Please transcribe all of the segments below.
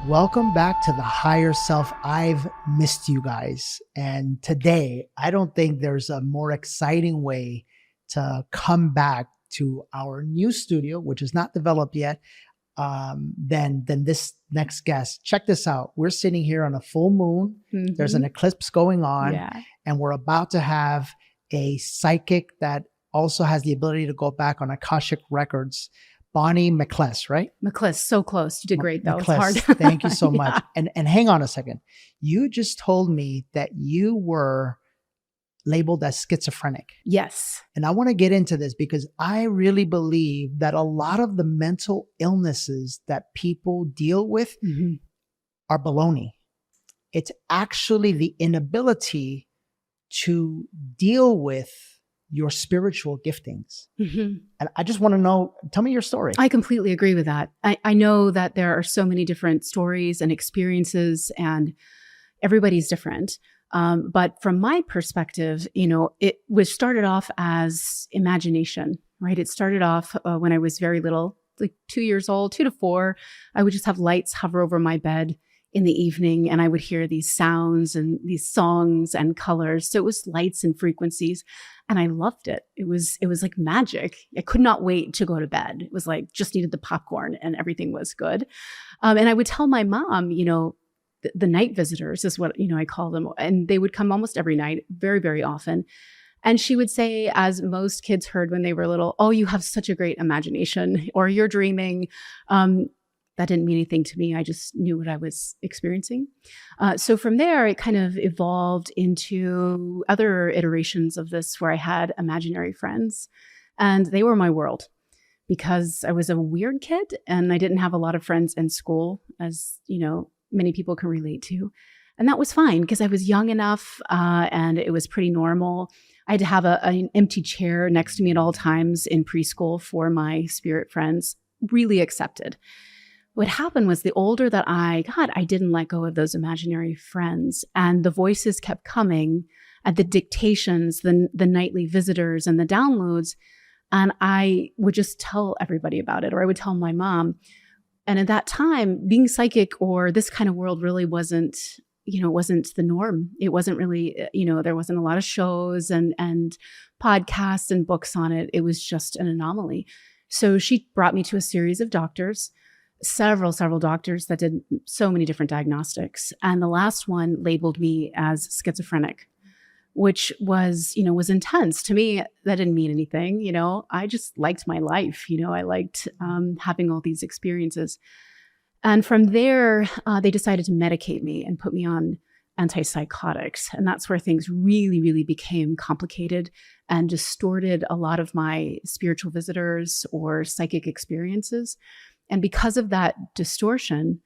Welcome back to the higher self. I've missed you guys. And today, I don't think there's a more exciting way to come back to our new studio, which is not developed yet, than this next guest. Check this out. We're sitting here on a full moon. Mm-hmm. There's an eclipse going on, and we're about to have a psychic that also has the ability to go back on Akashic Records. Bonni McCliss, right? McCliss, so close. You did great. That McCliss, was hard. Thank you so much. And hang on a second. You just told me that you were labeled as schizophrenic. Yes. And I want to get into this because I really believe that a lot of the mental illnesses that people deal with are baloney. It's actually the inability to deal with your spiritual giftings. And I just want to know, tell me your story. I completely agree with that. I know that there are so many different stories and experiences and everybody's different. But from my perspective, it was started off as imagination, right? It started off when I was very little, like 2 years old, 2 to 4. I would just have lights hover over my bed in the evening and I would hear these sounds and these songs and colors. So it was lights and frequencies and I loved it. It was like magic. I could not wait to go to bed. It was like just needed the popcorn and everything was good. And I would tell my mom, the night visitors is what, I call them. And they would come almost every night, very, very often. And she would say, as most kids heard when they were little, oh, you have such a great imagination or you're dreaming. That didn't mean anything to me. I just knew what I was experiencing. So from there, it kind of evolved into other iterations of this where I had imaginary friends and they were my world because I was a weird kid and I didn't have a lot of friends in school, as many people can relate to. And that was fine because I was young enough and it was pretty normal. I had to have an empty chair next to me at all times in preschool for my spirit friends, really accepted. What happened was the older that I got, I didn't let go of those imaginary friends. And the voices kept coming at the dictations, the nightly visitors and the downloads. And I would just tell everybody about it, or I would tell my mom. And at that time, being psychic or this kind of world really wasn't, wasn't the norm. It wasn't really, there wasn't a lot of shows and podcasts and books on it. It was just an anomaly. So she brought me to a series of doctors, several doctors that did so many different diagnostics. And the last one labeled me as schizophrenic, which was intense. To me, that didn't mean anything. I just liked my life. I liked having all these experiences. And from there, they decided to medicate me and put me on antipsychotics. And that's where things really, really became complicated and distorted a lot of my spiritual visitors or psychic experiences. And because of that distortion,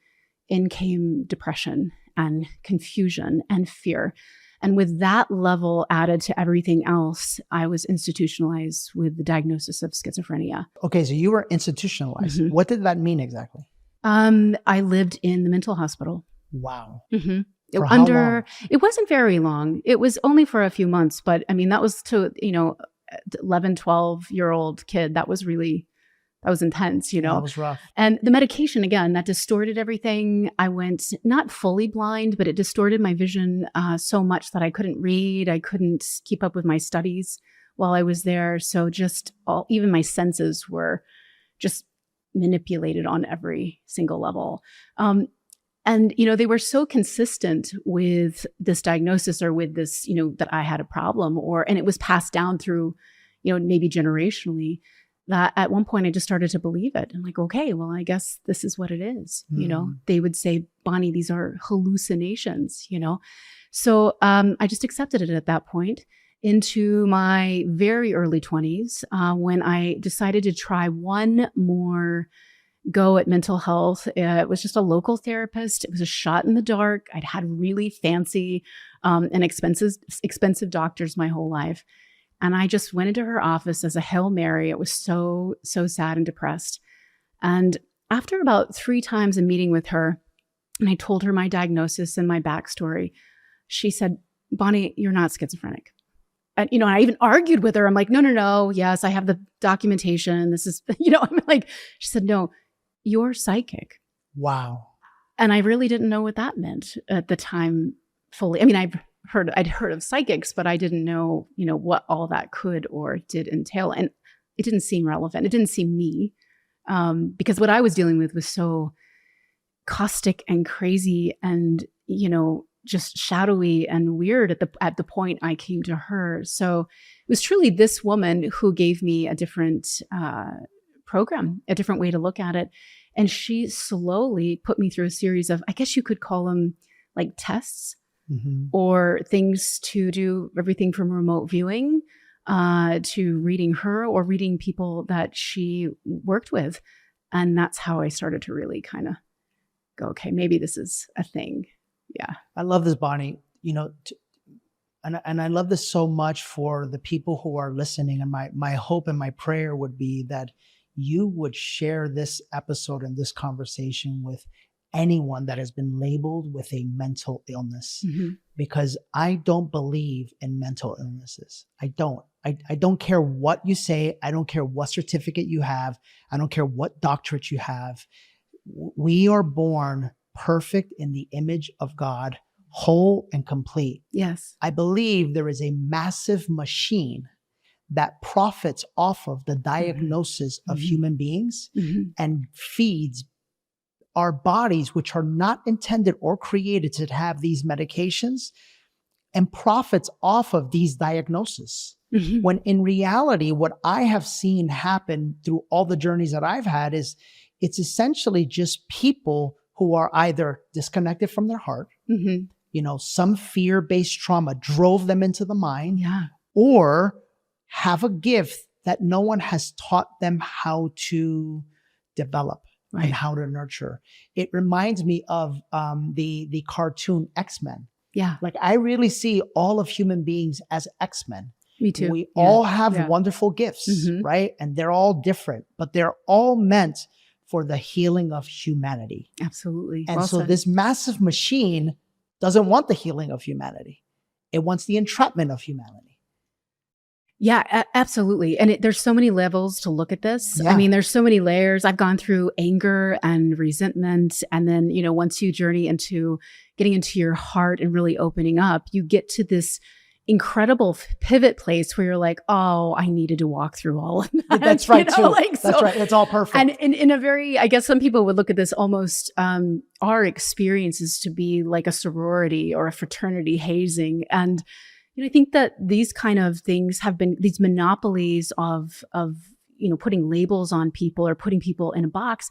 in came depression and confusion and fear. And with that level added to everything else, I was institutionalized with the diagnosis of schizophrenia. Okay, so you were institutionalized. What did that mean exactly? I lived in the mental hospital. Wow. For how long? It wasn't very long. It was only for a few months, but I mean, that was to, 11, 12-year-old kid. That was intense, That was rough. And the medication, again, that distorted everything. I went not fully blind, but it distorted my vision so much that I couldn't read. I couldn't keep up with my studies while I was there. So even my senses were just manipulated on every single level. And they were so consistent with this diagnosis or with this, that I had a problem and it was passed down through, maybe generationally, that at one point I just started to believe it. I'm like, okay, well, I guess this is what it is. They would say, Bonni, these are hallucinations, So I just accepted it at that point into my very early 20s when I decided to try one more go at mental health. It was just a local therapist. It was a shot in the dark. I'd had really fancy and expensive doctors my whole life. And I just went into her office as a Hail Mary. It was so, so sad and depressed. And after about 3 times a meeting with her, and I told her my diagnosis and my backstory, she said, Bonni, you're not schizophrenic. And, I even argued with her. I'm like, no. Yes, I have the documentation. This is, I'm like, she said, no, you're psychic. Wow. And I really didn't know what that meant at the time fully. I mean, I'd heard of psychics, but I didn't know, what all that could or did entail. And it didn't seem relevant. It didn't seem me, because what I was dealing with was so caustic and crazy and, just shadowy and weird at the point I came to her. So it was truly this woman who gave me a different program, a different way to look at it. And she slowly put me through a series of, I guess you could call them like tests, or things to do, everything from remote viewing to reading her or reading people that she worked with. And that's how I started to really kind of go, okay, maybe this is a thing. Yeah. I love this, Bonni, and I love this so much for the people who are listening. And my hope and my prayer would be that you would share this episode and this conversation with anyone that has been labeled with a mental illness, because I don't believe in mental illnesses. I don't. I don't care what you say. I don't care what certificate you have. I don't care what doctorate you have. We are born perfect in the image of God, whole and complete. Yes. I believe there is a massive machine that profits off of the diagnosis of human beings and feeds our bodies, which are not intended or created to have these medications, and profits off of these diagnoses. When in reality, what I have seen happen through all the journeys that I've had is it's essentially just people who are either disconnected from their heart, some fear-based trauma drove them into the mind, or have a gift that no one has taught them how to develop and how to nurture. It reminds me of the cartoon X-Men. Yeah. Like I really see all of human beings as X-Men. Me too. We all have wonderful gifts, right? And they're all different, but they're all meant for the healing of humanity. Absolutely. And well so said. this massive machine doesn't want the healing of humanity. It wants the entrapment of humanity. Yeah, absolutely. And there's so many levels to look at this. Yeah. I mean, there's so many layers. I've gone through anger and resentment. And then, once you journey into getting into your heart and really opening up, you get to this incredible pivot place where you're like, oh, I needed to walk through all of that. That's right, too. That's So, right. It's all perfect. And in a very, I guess some people would look at this almost, our experiences to be like a sorority or a fraternity hazing. And I think that these kind of things have been these monopolies of putting labels on people or putting people in a box.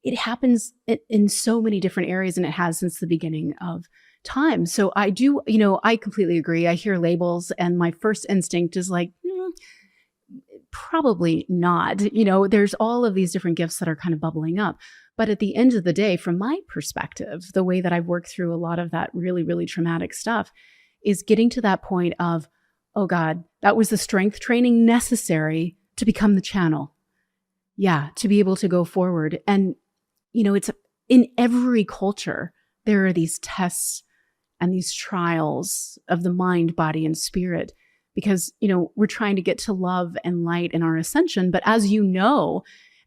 It happens in so many different areas, and it has since the beginning of time. So I do, I completely agree. I hear labels, and my first instinct is like, probably not. There's all of these different gifts that are kind of bubbling up. But at the end of the day, from my perspective, the way that I've worked through a lot of that really, really traumatic stuff is getting to that point of, oh God, that was the strength training necessary to become the channel. Yeah, to be able to go forward. And, it's in every culture, there are these tests and these trials of the mind, body, and spirit, because, we're trying to get to love and light in our ascension. But as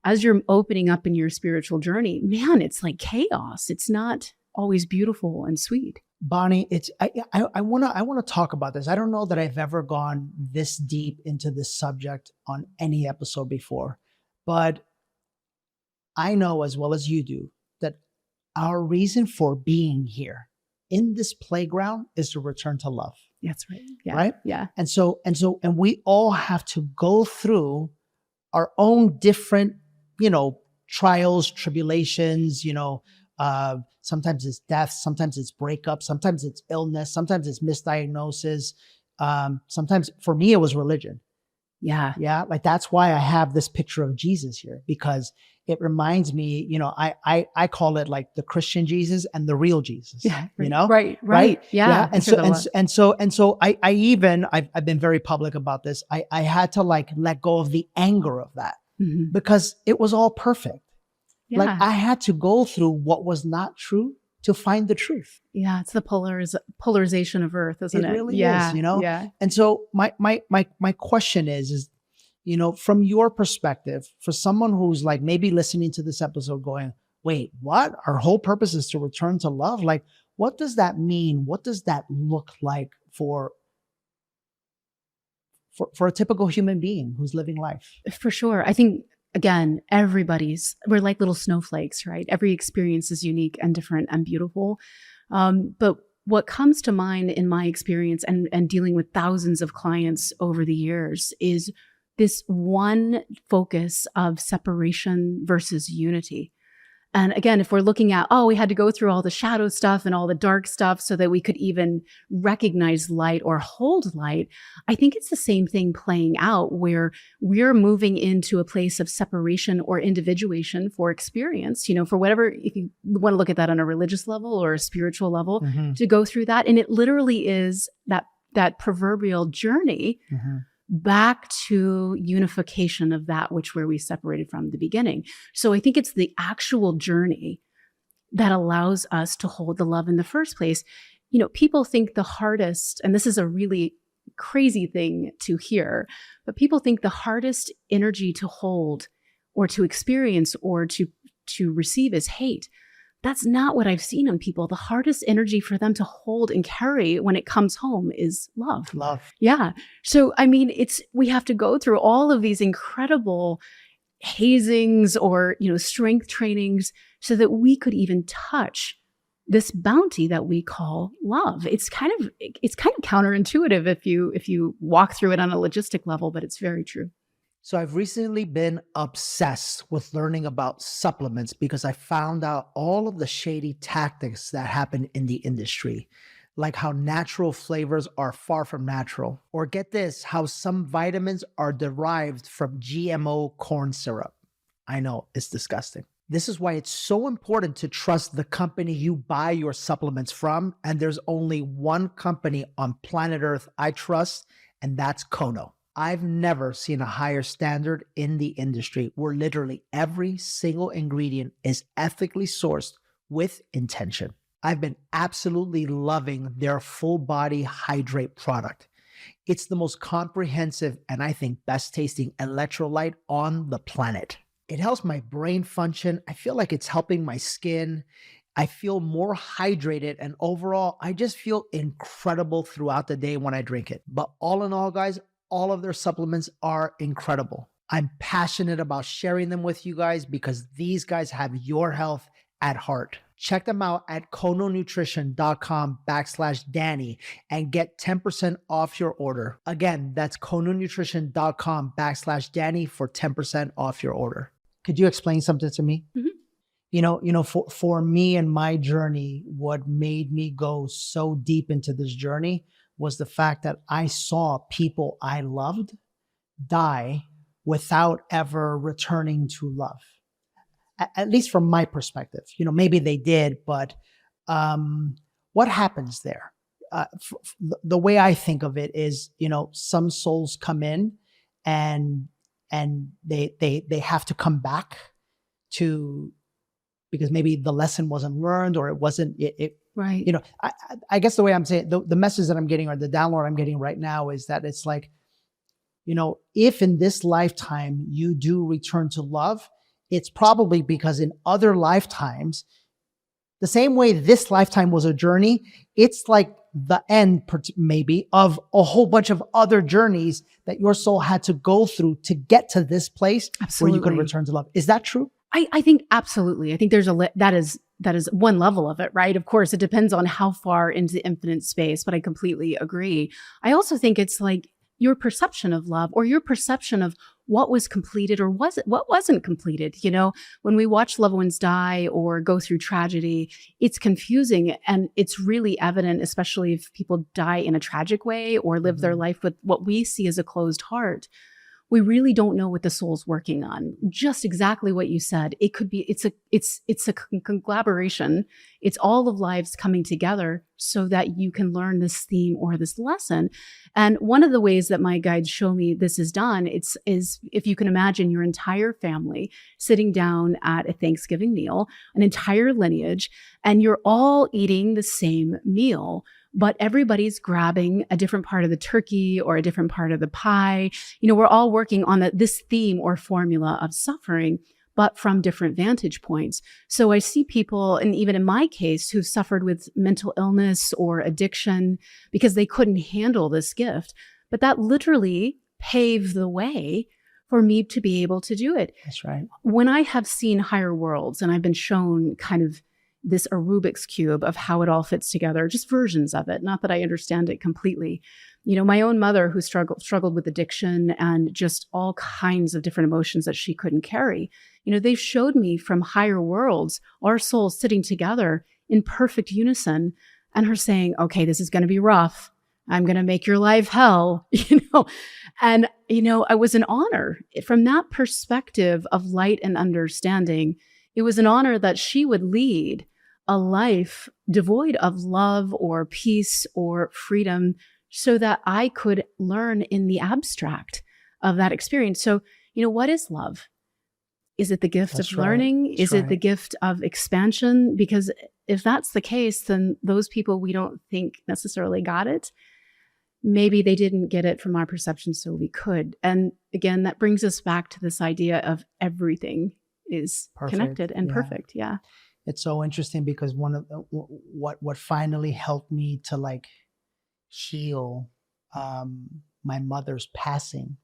as you're opening up in your spiritual journey, man, it's like chaos. It's not always beautiful and sweet. Bonni, I want to talk about this. I don't know that I've ever gone this deep into this subject on any episode before, but I know as well as you do that our reason for being here in this playground is to return to love. That's right. Yeah. Right? Yeah. And we all have to go through our own different, trials, tribulations, sometimes it's death, sometimes it's breakup, sometimes it's illness, sometimes it's misdiagnosis. Sometimes for me, it was religion. Yeah. Yeah. Like that's why I have this picture of Jesus here, because it reminds me, I call it like the Christian Jesus and the real Jesus. Yeah. Right. Yeah. And so I've been very public about this. I had to like let go of the anger of that because it was all perfect. Yeah. Like I had to go through what was not true to find the truth. Yeah, it's the polarization of Earth, isn't it? It really is, Yeah. And so my question is, from your perspective, for someone who's like maybe listening to this episode going, wait, what? Our whole purpose is to return to love? Like, what does that mean? What does that look like for a typical human being who's living life? For sure. I think, again, we're like little snowflakes, right? Every experience is unique and different and beautiful. But what comes to mind in my experience and dealing with thousands of clients over the years is this one focus of separation versus unity. And again, if we're looking at, we had to go through all the shadow stuff and all the dark stuff so that we could even recognize light or hold light, I think it's the same thing playing out where we're moving into a place of separation or individuation for experience, for whatever, if you want to look at that on a religious level or a spiritual level, to go through that. And it literally is that proverbial journey back to unification of that where we separated from the beginning. So I think it's the actual journey that allows us to hold the love in the first place. People think the hardest, and this is a really crazy thing to hear, but people think the hardest energy to hold or to experience or to receive is hate. That's not what I've seen in people. The hardest energy for them to hold and carry when it comes home is love. Love. Yeah. So, I mean, we have to go through all of these incredible hazings or, strength trainings so that we could even touch this bounty that we call love. It's kind of counterintuitive if you walk through it on a logistic level, but it's very true. So I've recently been obsessed with learning about supplements because I found out all of the shady tactics that happen in the industry, like how natural flavors are far from natural, or get this, how some vitamins are derived from GMO corn syrup. I know, it's disgusting. This is why it's so important to trust the company you buy your supplements from, and there's only one company on planet Earth I trust, and that's Kono. I've never seen a higher standard in the industry where literally every single ingredient is ethically sourced with intention. I've been absolutely loving their full body hydrate product. It's the most comprehensive and I think best tasting electrolyte on the planet. It helps my brain function. I feel like it's helping my skin. I feel more hydrated, and overall, I just feel incredible throughout the day when I drink it. But all in all, guys, all of their supplements are incredible. I'm passionate about sharing them with you guys because these guys have your health at heart. Check them out at kononutrition.com/Danny and get 10% off your order. Again, that's kononutrition.com/Danny for 10% off your order. Could you explain something to me? For me and my journey, what made me go so deep into this journey was the fact that I saw people I loved die without ever returning to love. At least from my perspective, maybe they did, but what happens there? The way I think of it is, some souls come in and they have to come back because maybe the lesson wasn't learned or it wasn't, right. I guess the way I'm saying, the message that I'm getting or the download I'm getting right now is that it's like, if in this lifetime you do return to love, it's probably because in other lifetimes, the same way this lifetime was a journey, it's like the end maybe of a whole bunch of other journeys that your soul had to go through to get to this place where you could return to love. Is that true? I think absolutely. I think there's that is one level of it, right? Of course, it depends on how far into the infinite space, but I completely agree. I also think it's like your perception of love or your perception of what was completed or what wasn't completed. When we watch loved ones die or go through tragedy, it's confusing and it's really evident, especially if people die in a tragic way or live their life with what we see as a closed heart. We really don't know what the soul's working on. Just exactly what you said. It could be, it's a collaboration. It's all of lives coming together so that you can learn this theme or this lesson. And one of the ways that my guides show me this is done, is if you can imagine your entire family sitting down at a Thanksgiving meal, an entire lineage, and you're all eating the same meal, but everybody's grabbing a different part of the turkey or a different part of the pie. We're all working on this theme or formula of suffering, but from different vantage points. So I see people, and even in my case, who've suffered with mental illness or addiction because they couldn't handle this gift. But that literally paved the way for me to be able to do it. That's right. When I have seen higher worlds and I've been shown kind of this a Rubik's Cube of how it all fits together, just versions of it, not that I understand it completely. You know, my own mother who struggled with addiction and just all kinds of different emotions that she couldn't carry. You know, they've showed me from higher worlds, our souls sitting together in perfect unison and her saying, okay, this is going to be rough. I'm going to make your life hell, and, it was an honor from that perspective of light and understanding. It was an honor that she would lead a life devoid of love or peace or freedom so that I could learn in the abstract of that experience. So, what is love? Is it the gift That's of right. learning? That's Is it the gift of expansion? Because if that's the case, then those people we don't think necessarily got it. Maybe they didn't get it from our perception, so we could. And again, that brings us back to this idea of everything is connected and perfect. Yeah. It's so interesting because one of what finally helped me to like heal my mother's passing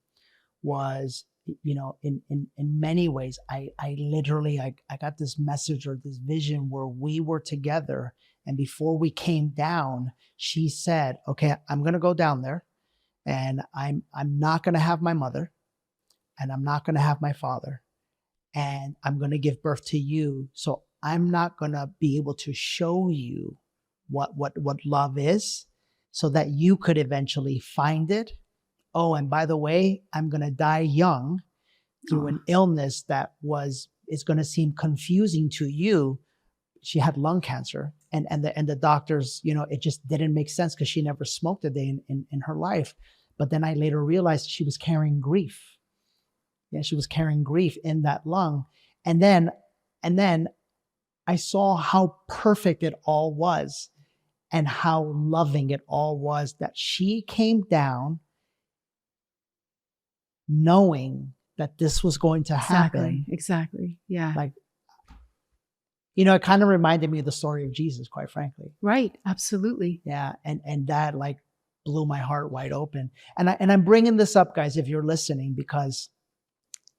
was, in many ways, I literally got this message or this vision where we were together. And before we came down, she said, okay, I'm going to go down there and I'm not going to have my mother and I'm not going to have my father and I'm going to give birth to you. So I'm not going to be able to show you what love is so that you could eventually find it. Oh, and by the way, I'm going to die young through an illness that is going to seem confusing to you. She had lung cancer and the doctors, it just didn't make sense because she never smoked a day in her life. But then I later realized she was carrying grief. Yeah, she was carrying grief in that lung. And then I saw how perfect it all was and how loving it all was that she came down knowing that this was going to happen. Exactly. Yeah. Like, it kind of reminded me of the story of Jesus, quite frankly. Right. Absolutely. Yeah. And that like blew my heart wide open. And I'm bringing this up, guys, if you're listening, because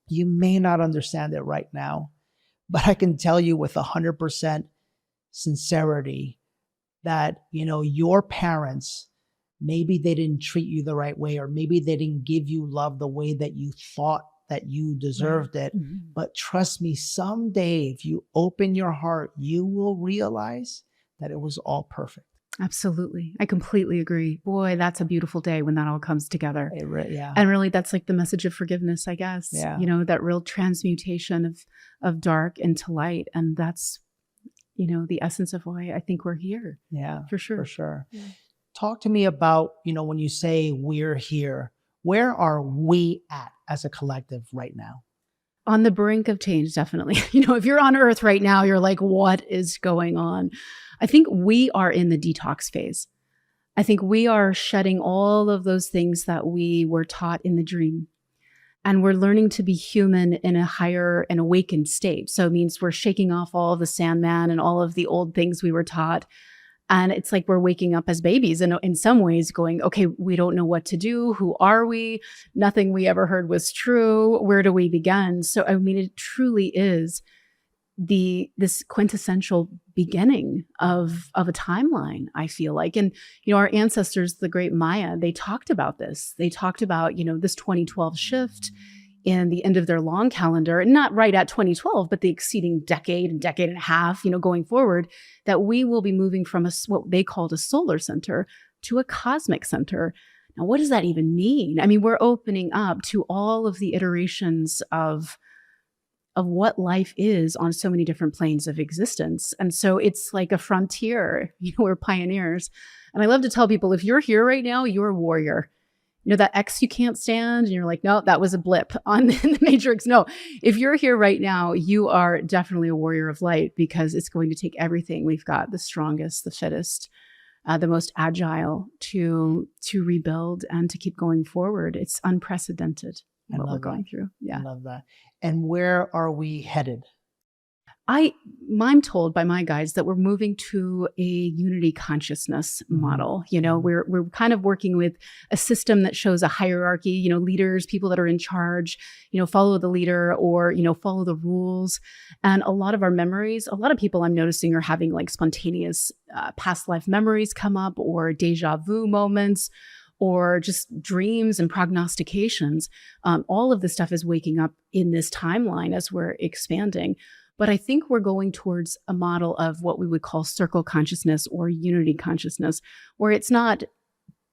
you may not understand it right now, but I can tell you with 100% sincerity that, your parents, maybe they didn't treat you the right way, or maybe they didn't give you love the way that you thought that you deserved it. Mm-hmm. But trust me, someday, if you open your heart, you will realize that it was all perfect. Absolutely. I completely agree. Boy, that's a beautiful day when that all comes together. Yeah. And really, that's like the message of forgiveness, I guess. Yeah. That real transmutation of dark into light. And that's, the essence of why I think we're here. Yeah. For sure. For sure. Yeah. Talk to me about, when you say we're here, where are we at as a collective right now? On the brink of change, definitely. If you're on Earth right now, you're like, what is going on? I think we are in the detox phase. I think we are shedding all of those things that we were taught in the dream. And we're learning to be human in a higher and awakened state. So it means we're shaking off all of the Sandman and all of the old things we were taught. And it's like we're waking up as babies and in some ways going, okay, we don't know what to do. Who are we? Nothing we ever heard was true. Where do we begin? So, I mean, it truly is this quintessential beginning of a timeline, I feel like. And, our ancestors, the great Maya, they talked about this. They talked about, this 2012 shift in the end of their long calendar, and not right at 2012, but the exceeding decade and a half, going forward, that we will be moving from what they called a solar center to a cosmic center. Now, what does that even mean? I mean, we're opening up to all of the iterations of what life is on so many different planes of existence. And so it's like a frontier, we're pioneers. And I love to tell people, if you're here right now, you're a warrior. That ex you can't stand and you're like, no, that was a blip on the matrix. No, if you're here right now, you are definitely a warrior of light, because it's going to take everything we've got, the strongest, the fittest, the most agile to rebuild and to keep going forward. It's unprecedented. what we're love that. going through. I Yeah. love that. And where are we headed? I'm told by my guides that we're moving to a unity consciousness model. We're kind of working with a system that shows a hierarchy, leaders, people that are in charge, follow the leader or, follow the rules. And a lot of our memories, a lot of people I'm noticing are having like spontaneous past life memories come up or deja vu moments or just dreams and prognostications. All of this stuff is waking up in this timeline as we're expanding. But I think we're going towards a model of what we would call circle consciousness or unity consciousness, where it's not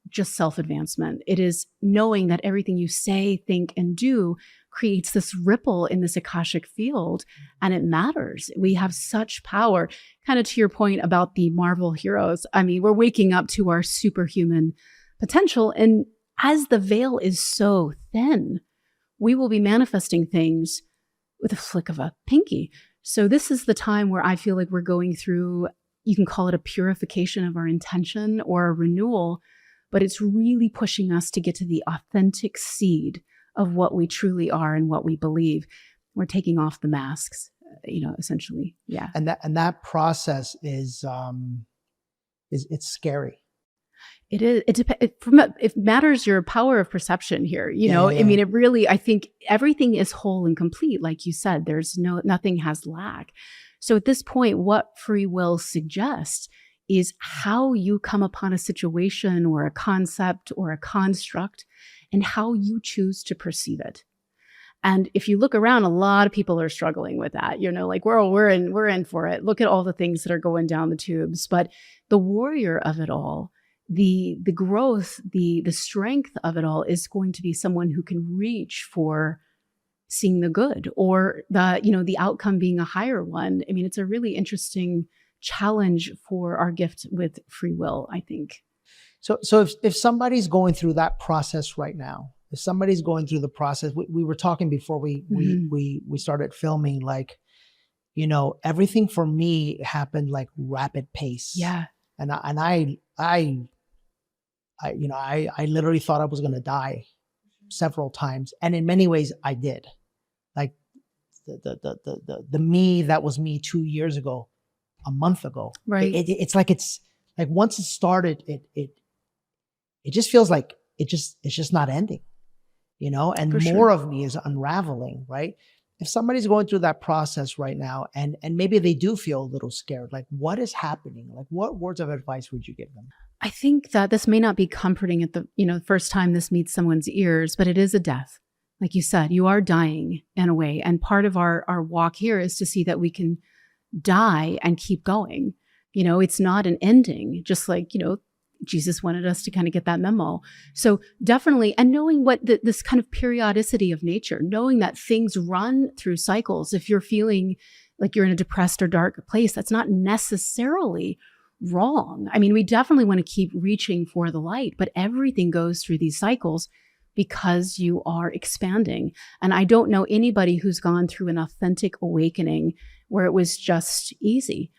just self-advancement. It is knowing that everything you say, think, and do creates this ripple in this Akashic field, and it matters. We have such power. Kind of to your point about the Marvel heroes. I mean, we're waking up to our superhuman potential. And as the veil is so thin, we will be manifesting things with a flick of a pinky. So this is the time where I feel like we're going through, you can call it a purification of our intention or a renewal, but it's really pushing us to get to the authentic seed of what we truly are and what we believe. We're taking off the masks, essentially. Yeah. And that process is it's scary. It is. It matters your power of perception here. I mean, it really, I think everything is whole and complete. Like you said, there's nothing has lack. So at this point, what free will suggests is how you come upon a situation or a concept or a construct and how you choose to perceive it. And if you look around, a lot of people are struggling with that. Like we're in for it. Look at all the things that are going down the tubes. But the warrior of it all, the growth, the strength of it all is going to be someone who can reach for seeing the good or the outcome being a higher one. I mean, it's a really interesting challenge for our gift with free will, I think. So if somebody's going through that process right now, if somebody's going through the process, we were talking before we started filming, like, everything for me happened like rapid pace. Yeah. And I literally thought I was going to die several times. And in many ways I did. Like the me that was me 2 years ago, a month ago, right? It's like once it started, it just feels like it's just not ending, and For more sure. of me is unraveling, right? If somebody's going through that process right now and maybe they do feel a little scared, like what is happening? Like what words of advice would you give them? I think that this may not be comforting at the first time this meets someone's ears, but it is a death. Like you said, you are dying in a way. And part of our walk here is to see that we can die and keep going. It's not an ending, just like, Jesus wanted us to kind of get that memo. So definitely, and knowing what this kind of periodicity of nature, knowing that things run through cycles. If you're feeling like you're in a depressed or dark place, that's not necessarily wrong. I mean, we definitely want to keep reaching for the light, but everything goes through these cycles because you are expanding. And I don't know anybody who's gone through an authentic awakening where it was just easy.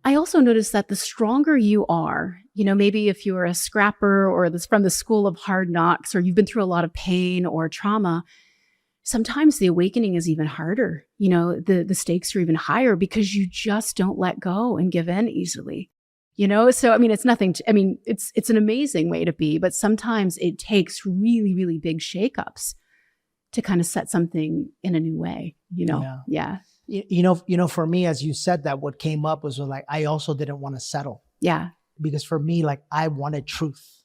I also noticed that the stronger you are, maybe if you're a scrapper or from the school of hard knocks, or you've been through a lot of pain or trauma, sometimes the awakening is even harder. The stakes are even higher because you just don't let go and give in easily. So, I mean, it's nothing it's an amazing way to be, but sometimes it takes really, really big shakeups to kind of set something in a new way, Yeah. For me, as you said that, what came up was like, I also didn't want to settle. Yeah. Because for me, like I wanted truth.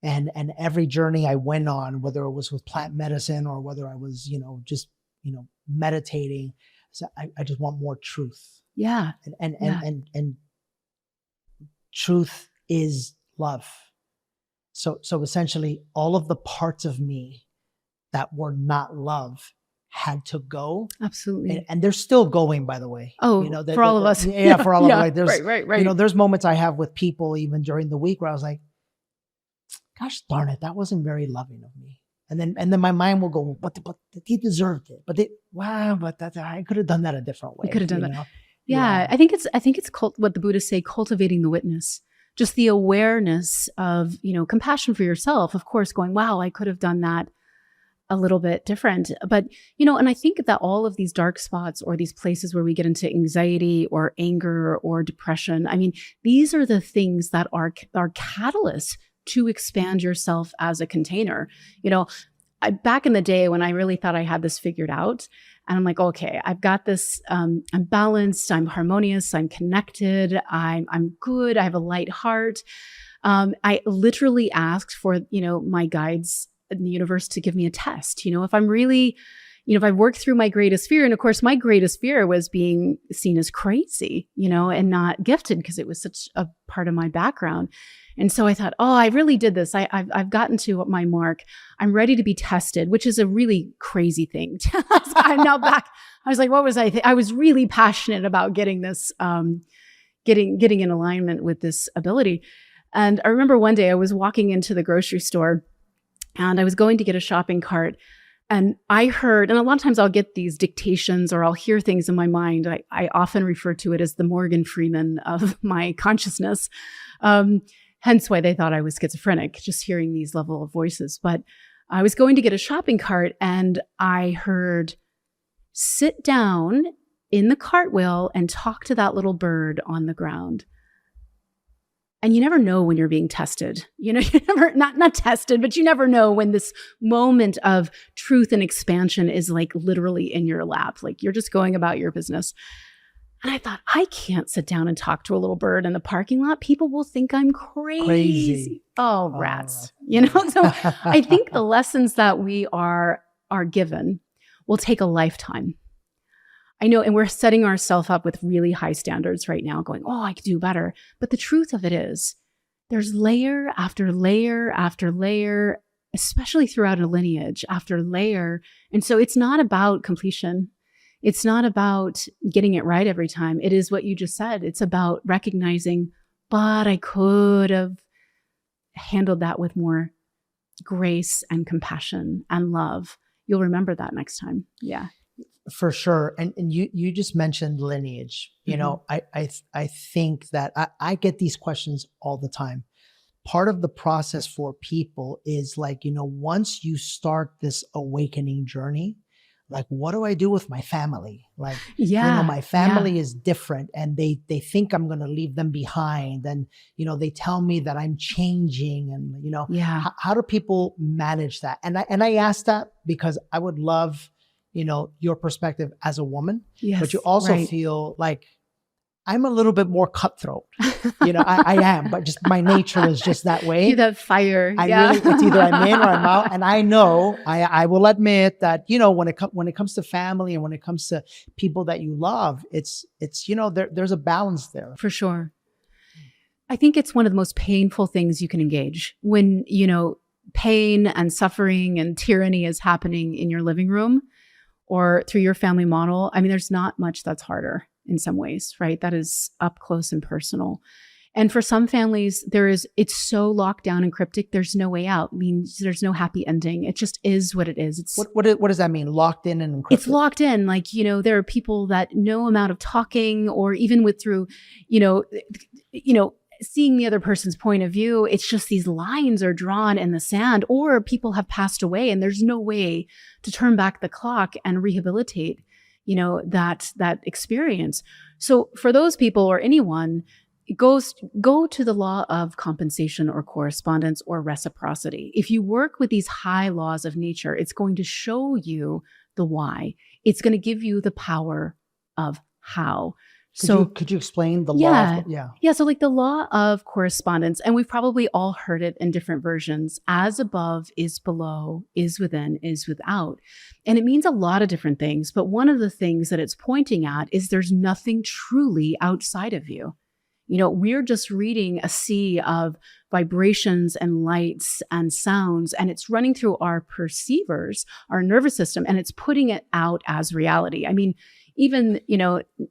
And every journey I went on, whether it was with plant medicine or whether I was, just, meditating, so I just want more truth. Yeah. And truth is love. So essentially all of the parts of me that were not love had to go. Absolutely. And they're still going, by the way. Oh, for all of us. Yeah, for all of us. Like there's, right. There's moments I have with people even during the week where I was like, gosh darn it, that wasn't very loving of me. And then my mind will go, but he deserved it. But I could have done that a different way. You could have done that. know? Yeah. I think it's what the Buddhists say, cultivating the witness. Just the awareness of, compassion for yourself, of course, going, wow, I could have done that a little bit different. But, and I think that all of these dark spots or these places where we get into anxiety or anger or depression, I mean, these are the things that are catalysts to expand yourself as a container. Back in the day when I really thought I had this figured out, and I'm like, okay, I've got this, I'm balanced, I'm harmonious, I'm connected, I'm good, I have a light heart. I literally asked for, my guides in the universe to give me a test. If I'm really, if I worked through my greatest fear, and of course my greatest fear was being seen as crazy, and not gifted because it was such a part of my background. And so I thought, oh, I really did this. I've gotten to my mark. I'm ready to be tested, which is a really crazy thing. I'm now back. I was like, what was I? I was really passionate about getting this, getting in alignment with this ability. And I remember one day I was walking into the grocery store and I was going to get a shopping cart. And I heard, and a lot of times I'll get these dictations or I'll hear things in my mind. I often refer to it as the Morgan Freeman of my consciousness. Hence why they thought I was schizophrenic, just hearing these level of voices. But I was going to get a shopping cart and I heard, sit down in the cartwheel and talk to that little bird on the ground. And you never know when you're being tested. You never, not tested, but you never know when this moment of truth and expansion is like literally in your lap. Like you're just going about your business. And I thought, I can't sit down and talk to a little bird in the parking lot. People will think I'm crazy. Oh, rats. So I think the lessons that we are given will take a lifetime. I know, and we're setting ourselves up with really high standards right now, going, oh, I could do better. But the truth of it is, there's layer after layer after layer, especially throughout a lineage after layer. And so it's not about completion. It's not about getting it right every time. It is what you just said. It's about recognizing, but I could have handled that with more grace and compassion and love. You'll remember that next time. Yeah. For sure. And you just mentioned lineage. I think that I get these questions all the time. Part of the process for people is like, once you start this awakening journey, like, what do I do with my family? Like, my family is different and they think I'm going to leave them behind. And, they tell me that I'm changing and, how do people manage that? And I ask that because I would love, your perspective as a woman, but you also feel like I'm a little bit more cutthroat. I am, but just my nature is just that way. That fire. It's either I'm in or I'm out. And I know, I will admit that, when it comes to family and when it comes to people that you love, it's there's a balance there. For sure. I think it's one of the most painful things you can engage when, pain and suffering and tyranny is happening in your living room or through your family model. I mean, there's not much that's harder in some ways, right? That is up close and personal. And for some families, it's so locked down and cryptic, there's no way out. I mean, there's no happy ending. It just is what it is. What does that mean? Locked in and encrypted? It's locked in. Like, there are people that no amount of talking or even through, seeing the other person's point of view, it's just these lines are drawn in the sand, or people have passed away and there's no way to turn back the clock and rehabilitate, that experience. So for those people or anyone, go to the law of compensation or correspondence or reciprocity. If you work with these high laws of nature, it's going to show you the why. It's going to give you the power of how. Could you explain the law? Yeah. So like the law of correspondence, and we've probably all heard it in different versions. As above is below, is within, is without. And it means a lot of different things. But one of the things that it's pointing at is there's nothing truly outside of you. We're just reading a sea of vibrations and lights and sounds, and it's running through our perceivers, our nervous system, and it's putting it out as reality. I mean, even,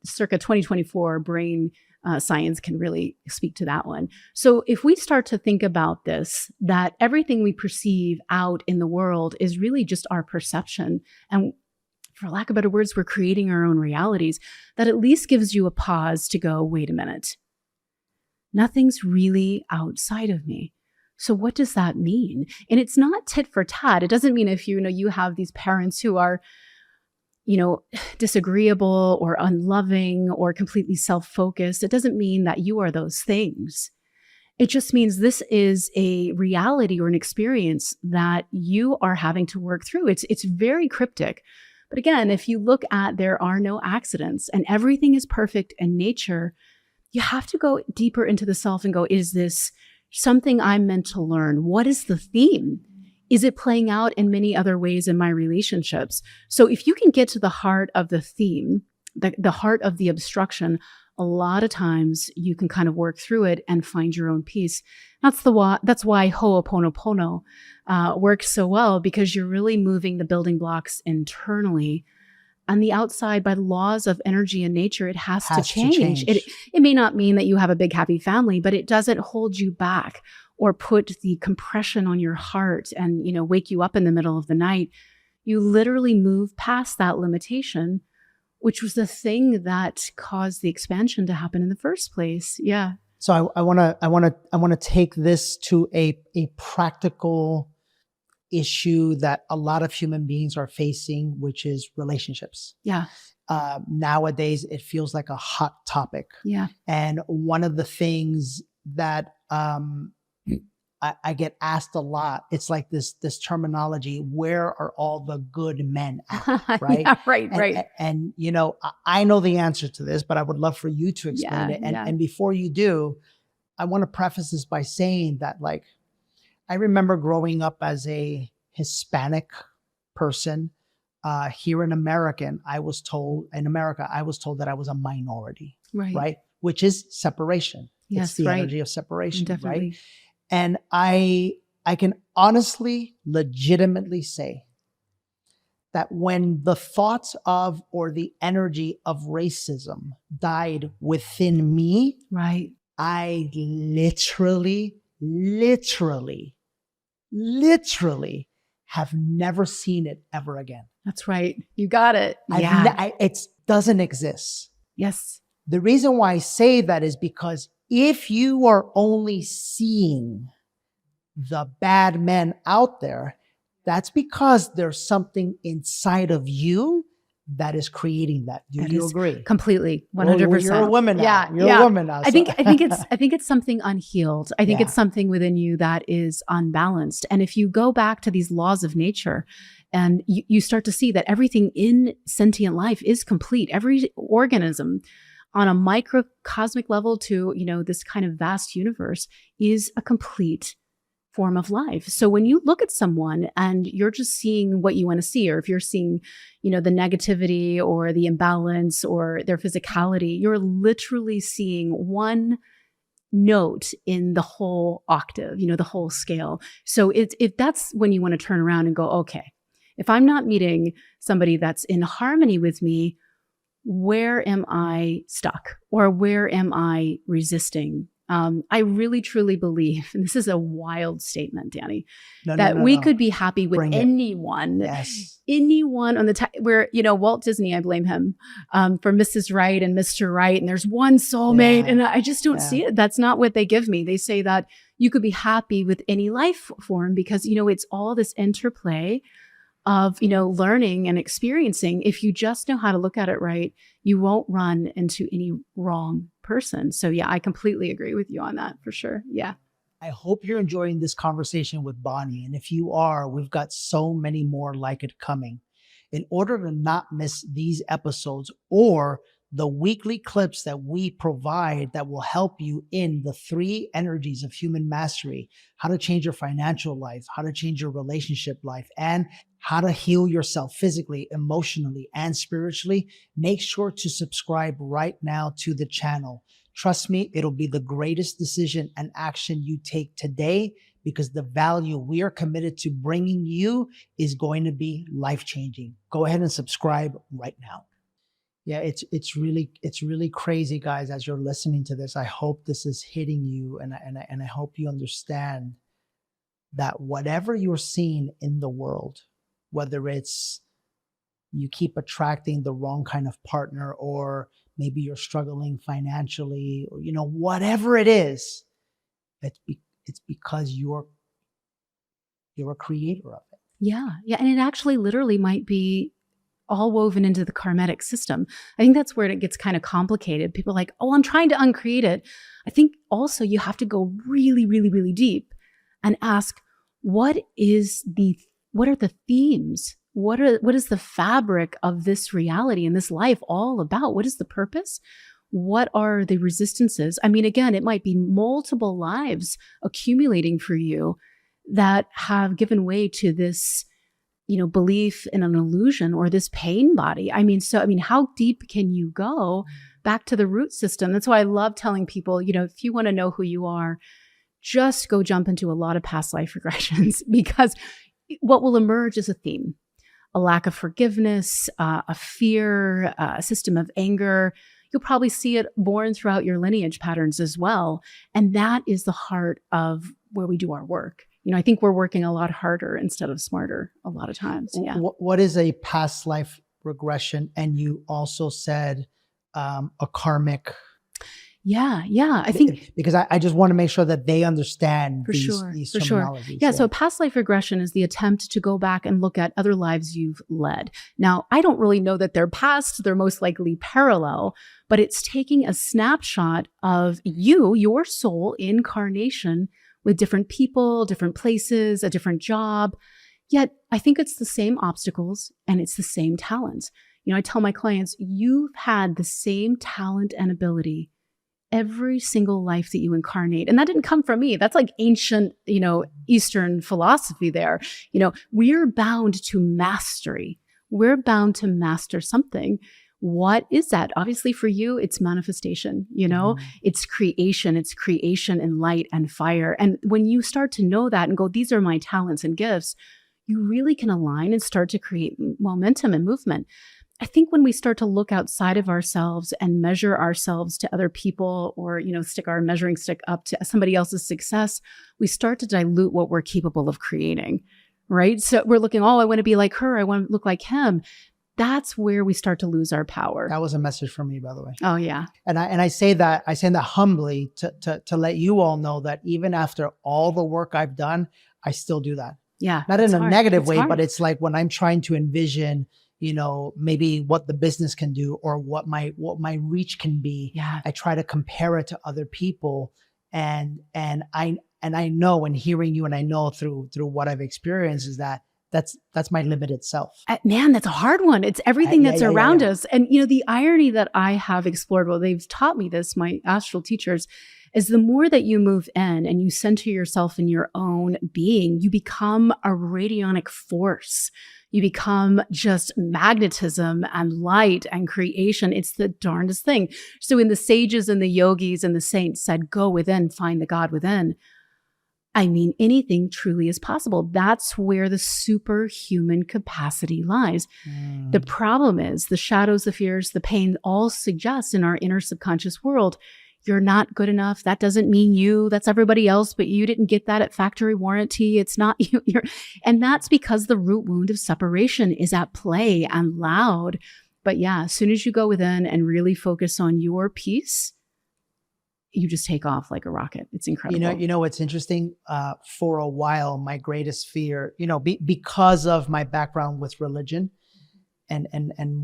circa 2024 brain science can really speak to that one. So if we start to think about this, that everything we perceive out in the world is really just our perception, and for lack of better words, we're creating our own realities, that at least gives you a pause to go, wait a minute. Nothing's really outside of me. So what does that mean? And it's not tit for tat. It doesn't mean if you have these parents who are, disagreeable or unloving or completely self-focused, it doesn't mean that you are those things. It just means this is a reality or an experience that you are having to work through. It's very cryptic. But again, if you look at there are no accidents and everything is perfect in nature, you have to go deeper into the self and go, is this something I'm meant to learn? What is the theme? Is it playing out in many other ways in my relationships? So if you can get to the heart of the theme, the heart of the obstruction, a lot of times you can kind of work through it and find your own peace. That's why Ho'oponopono works so well, because you're really moving the building blocks internally. On the outside, by the laws of energy and nature, it has to change. It may not mean that you have a big happy family, but it doesn't hold you back or put the compression on your heart and, wake you up in the middle of the night. You literally move past that limitation, which was the thing that caused the expansion to happen in the first place. Yeah. So I want to take this to a practical issue that a lot of human beings are facing, which is relationships. Yeah. Nowadays, it feels like a hot topic. Yeah. And one of the things that I get asked a lot, it's like this terminology, where are all the good men at, right? Yeah, right. And I know the answer to this, but I would love for you to explain it. And before you do, I want to preface this by saying that, like, I remember growing up as a Hispanic person here in America. I was told that I was a minority, right? Which is separation. Yes, it's the energy of separation, definitely. right? And I can honestly, legitimately say that when the thoughts of or the energy of racism died within me, right, I literally have never seen it ever again. That's right. You got it. It doesn't exist. Yes. The reason why I say that is because if you are only seeing the bad men out there, that's because there's something inside of you that is creating that. Do you agree? Completely, 100%. You're a woman now. Yeah, you're a woman now. So. I think it's something unhealed. I think Yeah. it's something within you that is unbalanced. And if you go back to these laws of nature, and you start to see that everything in sentient life is complete. Every organism, on a microcosmic level to this kind of vast universe, is a complete form of life. So when you look at someone and you're just seeing what you want to see, or if you're seeing, the negativity or the imbalance or their physicality, you're literally seeing one note in the whole octave, the whole scale. So if that's when you want to turn around and go, okay, if I'm not meeting somebody that's in harmony with me, where am I stuck, or where am I resisting? I really, truly believe, and this is a wild statement, Danny, we could be happy with anyone. Yes. Anyone on the where, Walt Disney, I blame him for Mrs. Right and Mr. Right. And there's one soulmate. Yeah. And I just don't see it. That's not what they give me. They say that you could be happy with any life form because, it's all this interplay of, learning and experiencing. If you just know how to look at it right, you won't run into any wrong person. So yeah, I completely agree with you on that for sure. Yeah. I hope you're enjoying this conversation with Bonni. And if you are, we've got so many more like it coming. In order to not miss these episodes or the weekly clips that we provide that will help you in the 3 energies of human mastery, how to change your financial life, how to change your relationship life, and how to heal yourself physically, emotionally, and spiritually, make sure to subscribe right now to the channel. Trust me, it'll be the greatest decision and action you take today, because the value we are committed to bringing you is going to be life-changing. Go ahead and subscribe right now. Yeah, it's really crazy, guys, as you're listening to this. I hope this is hitting you, and I hope you understand that whatever you're seeing in the world, whether it's you keep attracting the wrong kind of partner, or maybe you're struggling financially, or whatever it is, it's because you're a creator of it. Yeah. Yeah. And it actually literally might be all woven into the karmatic system. I think that's where it gets kind of complicated. People are like, oh, I'm trying to uncreate it. I think also you have to go really, really, really deep and ask, what are the themes? What is the fabric of this reality and this life all about? What is the purpose? What are the resistances? I mean, again, it might be multiple lives accumulating for you that have given way to this, belief in an illusion or this pain body. How deep can you go back to the root system? That's why I love telling people, if you want to know who you are, just go jump into a lot of past life regressions, because what will emerge is a theme, a lack of forgiveness, a fear, a system of anger. You'll probably see it born throughout your lineage patterns as well. And that is the heart of where we do our work. I think we're working a lot harder instead of smarter a lot of times. Yeah. What is a past life regression? And you also said a karmic. Yeah. I think because I just want to make sure that they understand these terminologies. Sure. Yeah. So past life regression is the attempt to go back and look at other lives you've led. Now, I don't really know that they're past, they're most likely parallel, but it's taking a snapshot of your soul incarnation with different people, different places, a different job. Yet I think it's the same obstacles and it's the same talents. I tell my clients, you've had the same talent and ability every single life that you incarnate. And that didn't come from me. That's like ancient, Eastern philosophy there. We're bound to mastery. We're bound to master something. What is that? Obviously for you, it's manifestation, it's creation in light and fire. And when you start to know that and go, these are my talents and gifts, you really can align and start to create momentum and movement. I think when we start to look outside of ourselves and measure ourselves to other people, or, stick our measuring stick up to somebody else's success, we start to dilute what we're capable of creating, right? So we're looking, I want to be like her. I want to look like him. That's where we start to lose our power. That was a message for me, by the way. Oh yeah. And I say that humbly to let you all know that even after all the work I've done, I still do that. Yeah. Not in a negative way, but it's like when I'm trying to envision, maybe what the business can do or what my reach can be. Yeah. I try to compare it to other people. And I know, and hearing you, and I know through what I've experienced, is that that's my limited self. Man, that's a hard one. It's everything that's around us. And, the irony that I have explored, they've taught me this, my astral teachers, is the more that you move in and you center yourself in your own being, you become a radionic force. You become just magnetism and light and creation. It's the darndest thing. So in the sages and the yogis and the saints said, go within, find the God within. Anything truly is possible. That's where the superhuman capacity lies. The problem is the shadows, the fears, the pain all suggest in our inner subconscious world, you're not good enough. That doesn't mean you. That's everybody else, but you didn't get that at factory warranty. It's not you. And that's because the root wound of separation is at play and loud. But yeah, as soon as you go within and really focus on your peace, you just take off like a rocket. It's incredible. You know what's interesting? For a while, my greatest fear, because of my background with religion, and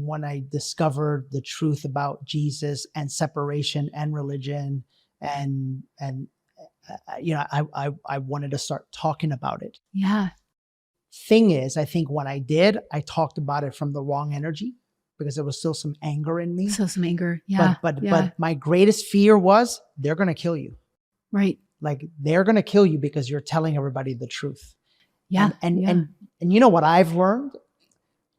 when I discovered the truth about Jesus and separation and religion, and I wanted to start talking about it. Yeah. Thing is, I think when I did, I talked about it from the wrong energy, because there was still some anger in me. Some anger. Yeah. But my greatest fear was they're going to kill you. Right. Like they're going to kill you because you're telling everybody the truth. Yeah. And you know what I've learned?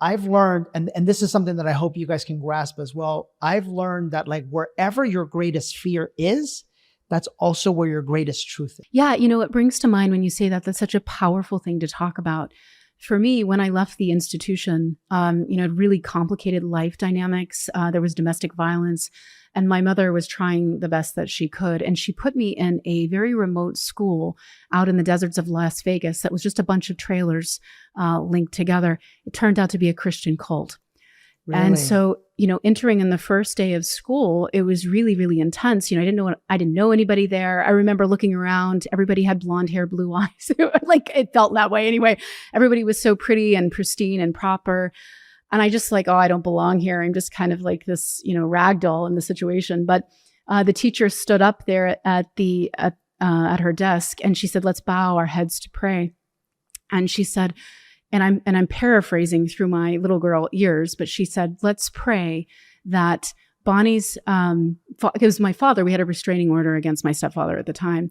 And this is something that I hope you guys can grasp as well. I've learned that like wherever your greatest fear is, that's also where your greatest truth is. Yeah. It brings to mind when you say that, that's such a powerful thing to talk about. For me, when I left the institution, really complicated life dynamics. There was domestic violence, and my mother was trying the best that she could. And she put me in a very remote school out in the deserts of Las Vegas that was just a bunch of trailers linked together. It turned out to be a Christian cult. Really? And so entering in the first day of school, it was really, really intense. I didn't know anybody there. I remember looking around, everybody had blonde hair, blue eyes. Like it felt that way anyway. Everybody was so pretty and pristine and proper. And I just like, oh, I don't belong here. I'm just kind of like this, rag doll in the situation. But the teacher stood up there at her desk and she said, let's bow our heads to pray. And she said, and I'm paraphrasing through my little girl ears, but she said, let's pray that Bonnie's, it was my father, we had a restraining order against my stepfather at the time,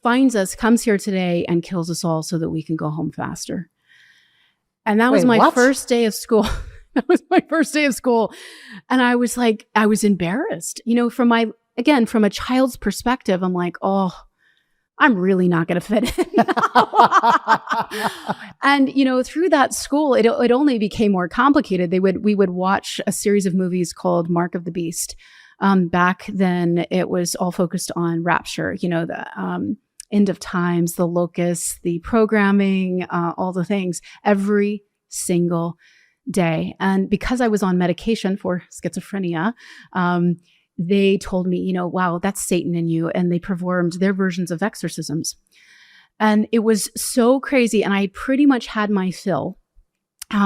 finds us, comes here today and kills us all so that we can go home faster. And that was my first day of school. That was my first day of school. And I was like, I was embarrassed, from a child's perspective, I'm like, oh, I'm really not going to fit in. And, through that school, it only became more complicated. We would watch a series of movies called Mark of the Beast. Back then it was all focused on rapture, the end of times, the locusts, the programming, all the things every single day. And because I was on medication for schizophrenia, they told me, wow, that's Satan in you. And they performed their versions of exorcisms. And it was so crazy. And I pretty much had my fill.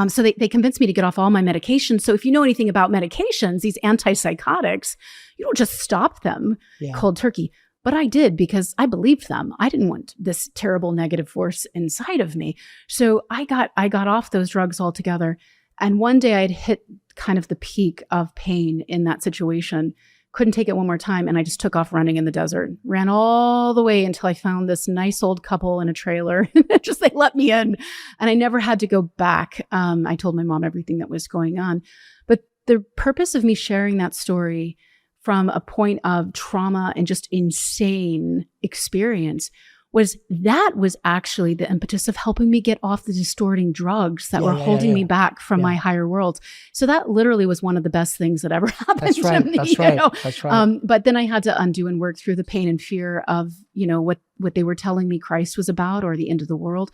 So they convinced me to get off all my medications. So if you know anything about medications, these antipsychotics, you don't just stop them cold turkey. But I did because I believed them. I didn't want this terrible negative force inside of me. So I got off those drugs altogether. And one day I'd hit kind of the peak of pain in that situation. Couldn't take it one more time. And I just took off running in the desert, ran all the way until I found this nice old couple in a trailer. They let me in and I never had to go back. I told my mom everything that was going on. But the purpose of me sharing that story from a point of trauma and just insane experience was actually the impetus of helping me get off the distorting drugs that were holding me back from my higher world. So that literally was one of the best things that ever happened to me. That's right. But then I had to undo and work through the pain and fear of, what they were telling me Christ was about or the end of the world.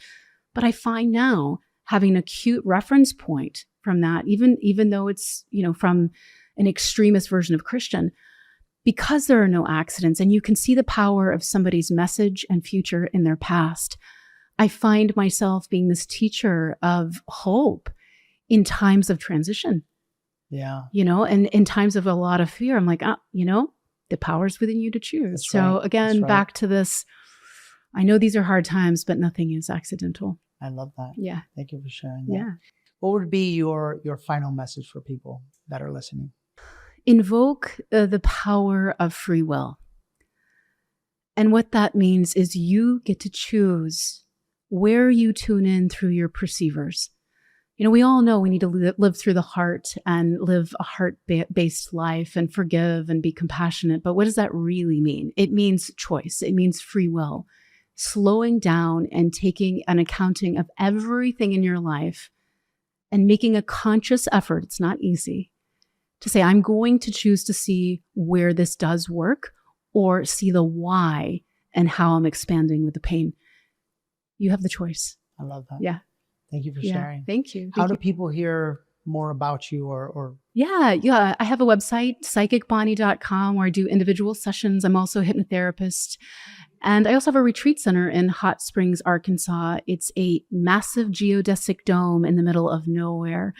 But I find now having an acute reference point from that, even though it's, from an extremist version of Christian, because there are no accidents and you can see the power of somebody's message and future in their past, I find myself being this teacher of hope in times of transition. Yeah. And in times of a lot of fear, I'm like, the power's within you to choose. That's so right. Again, back to this, I know these are hard times, but nothing is accidental. I love that. Yeah. Thank you for sharing that. Yeah. What would be your final message for people that are listening? Invoke the power of free will. And what that means is you get to choose where you tune in through your perceivers. We all know we need to live through the heart and live a heart-based life and forgive and be compassionate. But what does that really mean? It means choice. It means free will. Slowing down and taking an accounting of everything in your life and making a conscious effort. It's not easy. To say, I'm going to choose to see where this does work or see the why and how I'm expanding with the pain. You have the choice. I love that. Yeah. Thank you for sharing. Thank you. How do people hear more about you or? Yeah. I have a website, psychicbonni.com, where I do individual sessions. I'm also a hypnotherapist. And I also have a retreat center in Hot Springs, Arkansas. It's a massive geodesic dome in the middle of nowhere,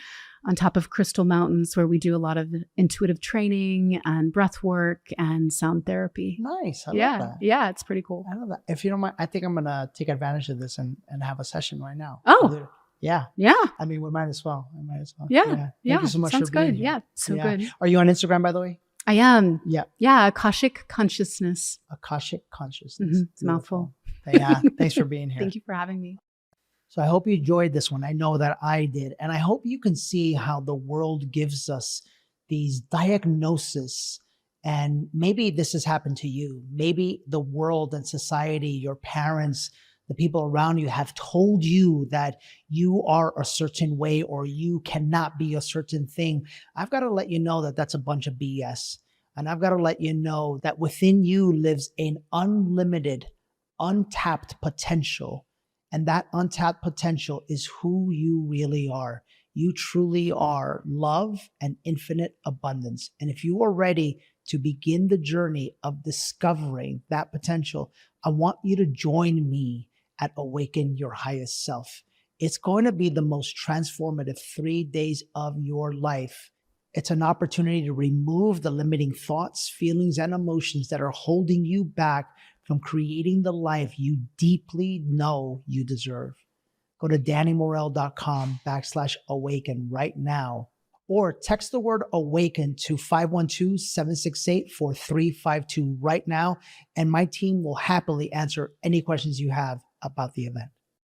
on top of crystal mountains, where we do a lot of intuitive training and breath work and sound therapy. Nice. I love that. Yeah, it's pretty cool. I love that. If you don't mind, I think I'm going to take advantage of this and have a session right now. Oh, yeah. Yeah. I mean, we might as well. Yeah. Thank you so much Sounds for being good. here. Yeah. So good. Are you on Instagram, by the way? I am. Yeah. Yeah. Akashic Consciousness. Akashic Consciousness. Mm-hmm. It's a mouthful. Yeah. Thanks for being here. Thank you for having me. So I hope you enjoyed this one. I know that I did. And I hope you can see how the world gives us these diagnoses. And maybe this has happened to you. Maybe the world and society, your parents, the people around you have told you that you are a certain way or you cannot be a certain thing. I've got to let you know that that's a bunch of BS. And I've got to let you know that within you lives an unlimited, untapped potential. And that untapped potential is who you really are. You truly are love and infinite abundance. And if you are ready to begin the journey of discovering that potential, I want you to join me at Awaken Your Highest Self. It's going to be the most transformative 3 days of your life. It's an opportunity to remove the limiting thoughts, feelings, and emotions that are holding you back from creating the life you deeply know you deserve. Go to DannyMorel.com/awaken right now, or text the word awaken to 512-768-4352 right now, and my team will happily answer any questions you have about the event.